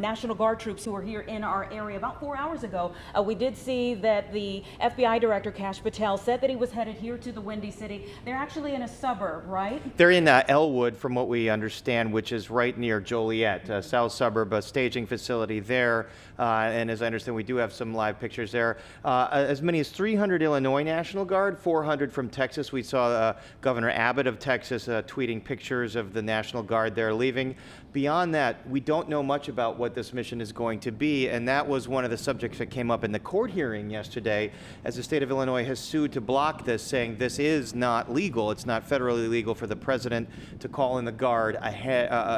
National Guard troops who were here in our area about 4 hours ago. We did see that the FBI Director, Kash Patel, said that he was headed here to the Windy City. They're actually in a suburb, right? They're in Elwood, from what we understand, which is right near Joliet, south suburb, a staging facility there. And as I understand, we do have some live pictures there. As many as 300 Illinois National Guard, 400 from Texas. We saw Governor Abbott of Texas tweeting pictures of the National Guard there leaving. Beyond that, we don't know much about what this mission is going to be, and that was one of the subjects that came up in the court hearing yesterday, as the state of Illinois has sued to block this, saying this is not legal. It's not federally legal for the president to call in the Guard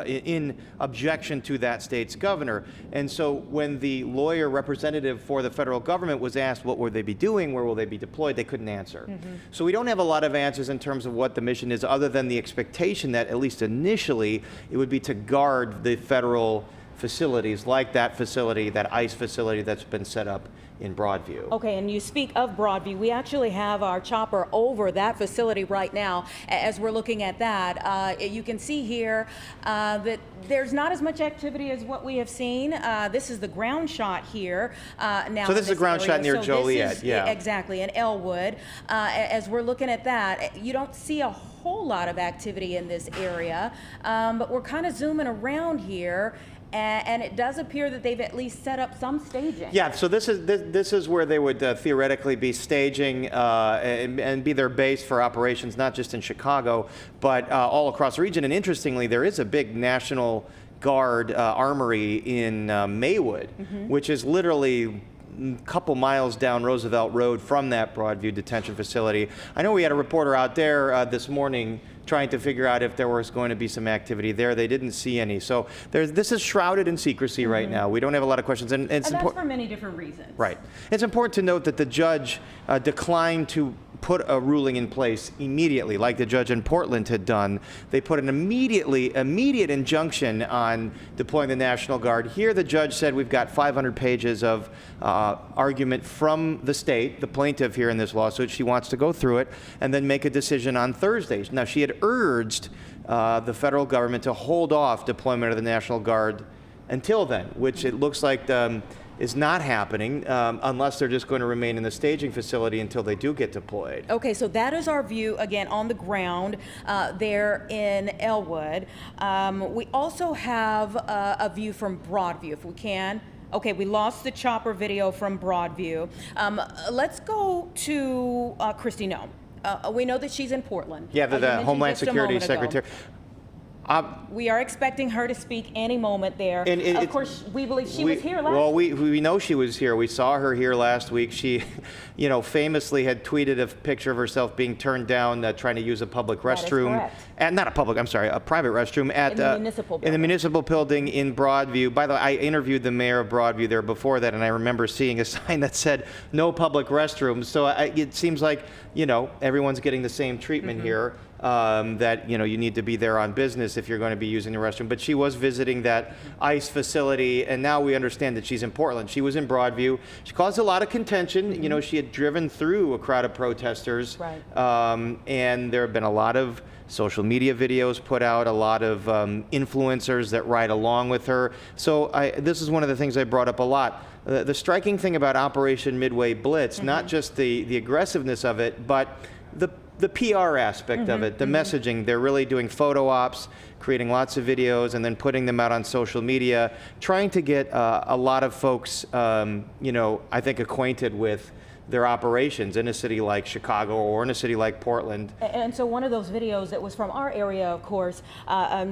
in objection to that state's governor. And so when the lawyer representative for the federal government was asked what will they be doing, where will they be deployed, they couldn't answer. So we don't have a lot of answers in terms of what the mission is, other than the expectation that at least initially it would be to guard the federal facilities, like that facility, that ICE facility that's been set up in Broadview. Okay, and you speak of Broadview. We actually have our chopper over that facility right now. As we're looking at that, you can see here that there's not as much activity as what we have seen. This is the ground shot here. Now, so this is a ground shot near Joliet, yeah. Exactly, in Elwood. As we're looking at that, you don't see a whole lot of activity in this area, but we're kind of zooming around here. And it does appear that they've at least set up some staging. Yeah, so this is where they would theoretically be staging and be their base for operations, not just in Chicago, but all across the region. And interestingly, there is a big National Guard armory in Maywood, which is literally a couple miles down Roosevelt Road from that Broadview detention facility. I know we had a reporter out there this morning trying to figure out if there was going to be some activity there. They didn't see any. So this is shrouded in secrecy right now. We don't have a lot of questions. And that's for many different reasons. Right. It's important to note that the judge declined to put a ruling in place immediately, like the judge in Portland had done. They put an immediate injunction on deploying the National Guard. Here the judge said we've got 500 pages of argument from the state, the plaintiff here in this lawsuit. She wants to go through it and then make a decision on Thursday. Now, she had urged the federal government to hold off deployment of the National Guard until then, which it looks like is not happening unless they're just going to remain in the staging facility until they do get deployed. Okay, so that is our view, again, on the ground there in Elwood. We also have a view from Broadview, if we can. Okay, we lost the chopper video from Broadview. Let's go to Kristi Noem. We know that she's in Portland. Yeah, the Homeland Security Secretary. We are expecting her to speak any moment there. And of course, we believe she was here last week. Well, we know she was here. We saw her here last week. She, famously had tweeted a picture of herself being turned down trying to use a public restroom. Not a public, I'm sorry, a private restroom at in the municipal building in Broadview. By the way, I interviewed the mayor of Broadview there before that, and I remember seeing a sign that said "No public restrooms." So it seems like everyone's getting the same treatment here. That you need to be there on business if you're going to be using the restroom. But she was visiting that ICE facility, and now we understand that she's in Portland. She was in Broadview. She caused a lot of contention. She had driven through a crowd of protesters, and there have been a lot of social media videos put out, a lot of influencers that ride along with her. So this is one of the things I brought up a lot. The striking thing about Operation Midway Blitz, not just the aggressiveness of it, but the PR aspect of it, the messaging. They're really doing photo ops, creating lots of videos, and then putting them out on social media, trying to get a lot of folks, I think, acquainted with their operations in a city like Chicago or in a city like Portland. And so one of those videos that was from our area, of course,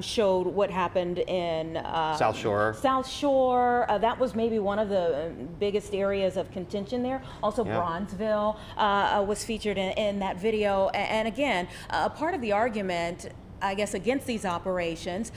showed what happened in South Shore. South Shore. That was maybe one of the biggest areas of contention there. Also, Bronzeville was featured in that video. And again, a part of the argument, I guess, against these operations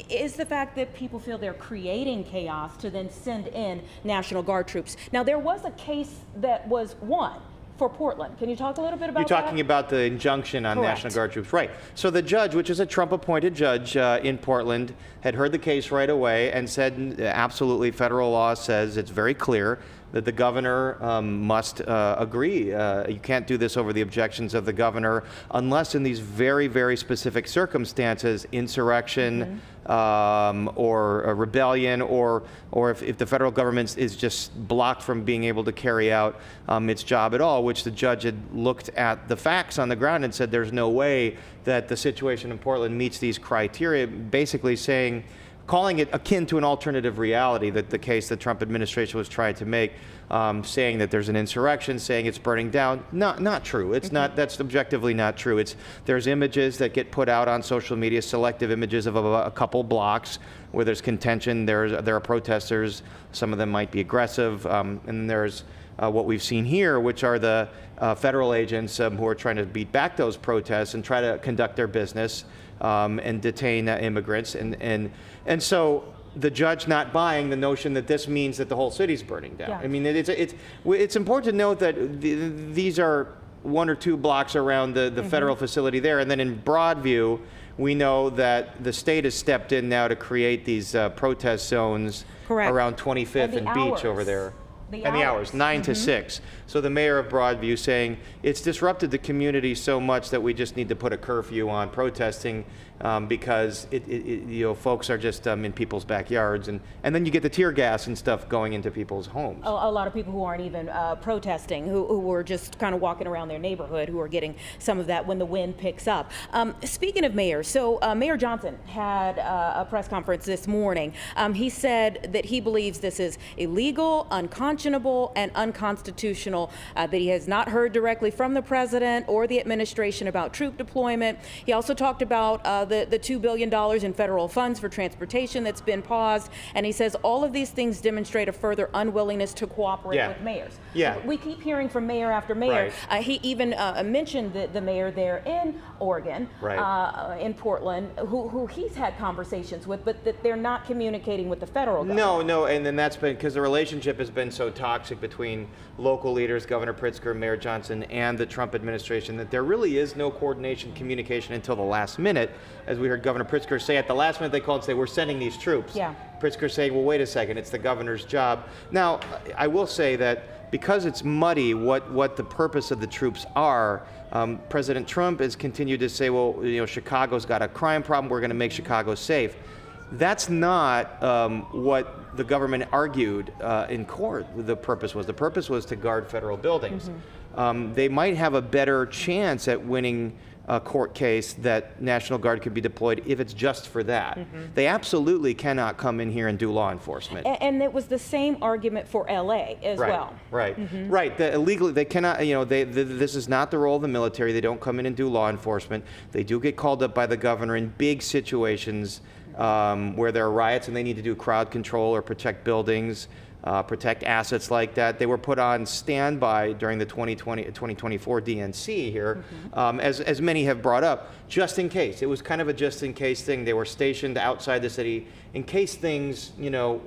is the fact that people feel they're creating chaos to then send in National Guard troops. Now, there was a case that was won for Portland. Can you talk a little bit about that? You're talking about the injunction on National Guard troops. Right. So the judge, which is a Trump-appointed judge in Portland, had heard the case right away and said, absolutely, federal law says it's very clear that the governor must agree. You can't do this over the objections of the governor unless in these very, very specific circumstances, insurrection, or a rebellion, or if the federal government is just blocked from being able to carry out its job at all, which the judge had looked at the facts on the ground and said there's no way that the situation in Portland meets these criteria, basically calling it akin to an alternative reality, that the case the Trump administration was trying to make, saying that there's an insurrection, saying it's burning down. Not true. It's not. That's objectively not true. There's images that get put out on social media, selective images of a couple blocks where there's contention. There are protesters. Some of them might be aggressive, and there's what we've seen here, which are the federal agents who are trying to beat back those protests and try to conduct their business and detain immigrants. And so the judge not buying the notion that this means that the whole city's burning down. Yeah. I mean, it's important to note that these are 1 or 2 blocks around the federal facility there. And then in Broadview, we know that the state has stepped in now to create these protest zones around 25th and Beach over there. The hours, 9 to 6. So the mayor of Broadview saying it's disrupted the community so much that we just need to put a curfew on protesting because folks are just in people's backyards, and then you get the tear gas and stuff going into people's homes. A lot of people who aren't even protesting, who were just kind of walking around their neighborhood, who are getting some of that when the wind picks up. Speaking of mayors, so Mayor Johnson had a press conference this morning. He said that he believes this is illegal, unconscionable, and unconstitutional, that he has not heard directly from the president or the administration about troop deployment. He also talked about the $2 billion in federal funds for transportation that's been paused, and he says all of these things demonstrate a further unwillingness to cooperate with mayors. Yeah. We keep hearing from mayor after mayor. Right. He even mentioned the mayor there in Oregon, in Portland, who he's had conversations with, but that they're not communicating with the federal government. No, and then that's been because the relationship has been so toxic between local leaders, Governor Pritzker, Mayor Johnson, and the Trump administration, that there really is no coordination, communication until the last minute. As we heard Governor Pritzker say, at the last minute they called and say, we're sending these troops. Yeah. Pritzker saying, well, wait a second, it's the governor's job. Now, I will say that because it's muddy what the purpose of the troops are, President Trump has continued to say, well, Chicago's got a crime problem, we're going to make Chicago safe. That's not what the government argued in court. The purpose was to guard federal buildings. They might have a better chance at winning a court case that National Guard could be deployed if it's just for that. They absolutely cannot come in here and do law enforcement. And it was the same argument for LA as well. Right. Illegally, they cannot, this is not the role of the military. They don't come in and do law enforcement. They do get called up by the governor in big situations where there are riots and they need to do crowd control or protect buildings, protect assets like that. They were put on standby during the 2024 DNC here, as many have brought up, just in case. It was kind of a just in case thing. They were stationed outside the city in case things,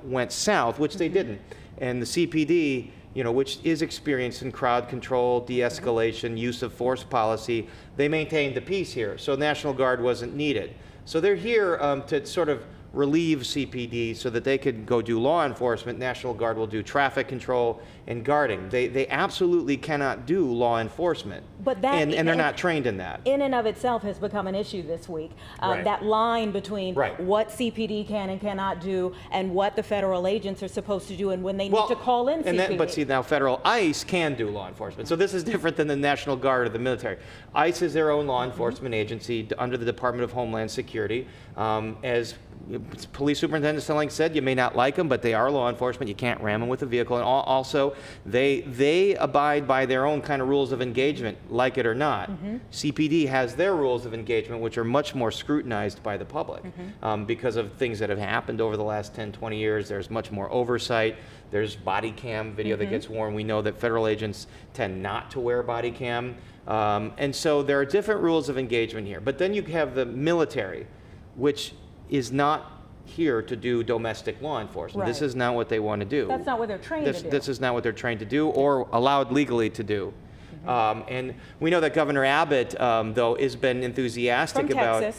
went south, which they didn't. And the CPD, which is experienced in crowd control, de-escalation, use of force policy, they maintained the peace here. So National Guard wasn't needed. So they're here to sort of relieve CPD so that they could go do law enforcement. National Guard will do traffic control and guarding. They absolutely cannot do law enforcement. But that, and they're not trained in that. In and of itself has become an issue this week. That line between what CPD can and cannot do and what the federal agents are supposed to do and when they need to call in CPD. But see, now federal ICE can do law enforcement. So this is different than the National Guard or the military. ICE is their own law enforcement agency under the Department of Homeland Security. As Police Superintendent Stelling said, you may not like them, but they are law enforcement. You can't ram them with a vehicle. And also, they abide by their own kind of rules of engagement, like it or not. CPD has their rules of engagement, which are much more scrutinized by the public because of things that have happened over the last 10, 20 years. There's much more oversight. There's body cam video that gets worn. We know that federal agents tend not to wear body cam. And so there are different rules of engagement here. But then you have the military, which is not here to do domestic law enforcement. This is not what they want to do. That's not what they're trained to do. This is not what they're trained to do or allowed legally to do. And we know that Governor Abbott, though, has been enthusiastic about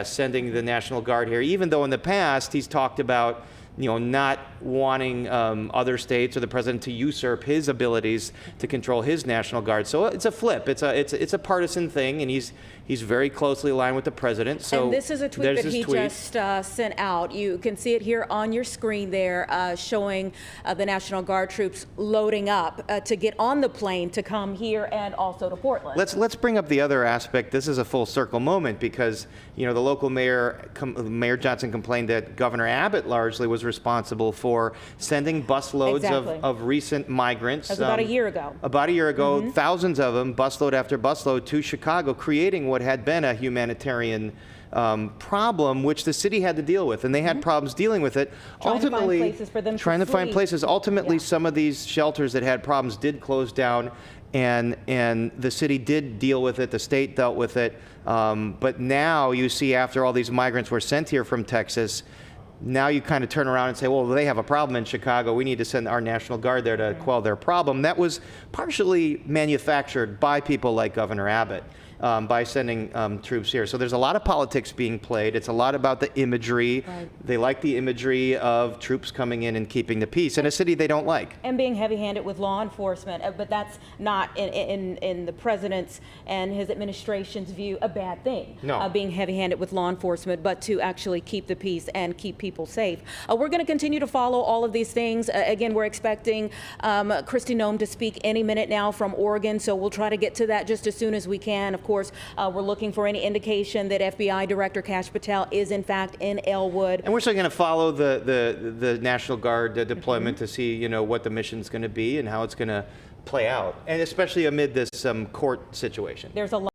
sending the National Guard here, even though in the past he's talked about not wanting other states or the president to usurp his abilities to control his National Guard. So it's a flip. It's a partisan thing, and He's very closely aligned with the president. So and this is a tweet there's that his he tweet. just sent out. You can see it here on your screen there, showing the National Guard troops loading up to get on the plane to come here and also to Portland. Let's bring up the other aspect. This is a full circle moment because, you know, the local mayor, Mayor Johnson, complained that Governor Abbott largely was responsible for sending busloads Exactly. of recent migrants. That was about a year ago. About a year ago, thousands of them, busload after busload, to Chicago, creating what had been a humanitarian problem, which the city had to deal with, and they had problems dealing with it. Trying to find places for them to trying to find flee. places. Ultimately, Yeah. some of these shelters that had problems did close down, and the city did deal with it. The state dealt with it. But now you see, after all these migrants were sent here from Texas, now you kind of turn around and say, well, they have a problem in Chicago. We need to send our National Guard there to quell their problem. That was partially manufactured by people like Governor Abbott. By sending troops here. So there's a lot of politics being played. It's a lot about the imagery. Right. They like the imagery of troops coming in and keeping the peace in a city they don't like. And being heavy-handed with law enforcement, but that's not in the president's and his administration's view a bad thing. No. Being heavy-handed with law enforcement, but to actually keep the peace and keep people safe. We're going to continue to follow all of these things. Again, we're expecting Kristi Noem to speak any minute now from Oregon, so we'll try to get to that just as soon as we can. Of course, we're looking for any indication that FBI Director Kash Patel is in fact in Elwood. And we're still going to follow the National Guard deployment to see, you know, what the mission's going to be and how it's going to play out, and especially amid this court situation. There's a lot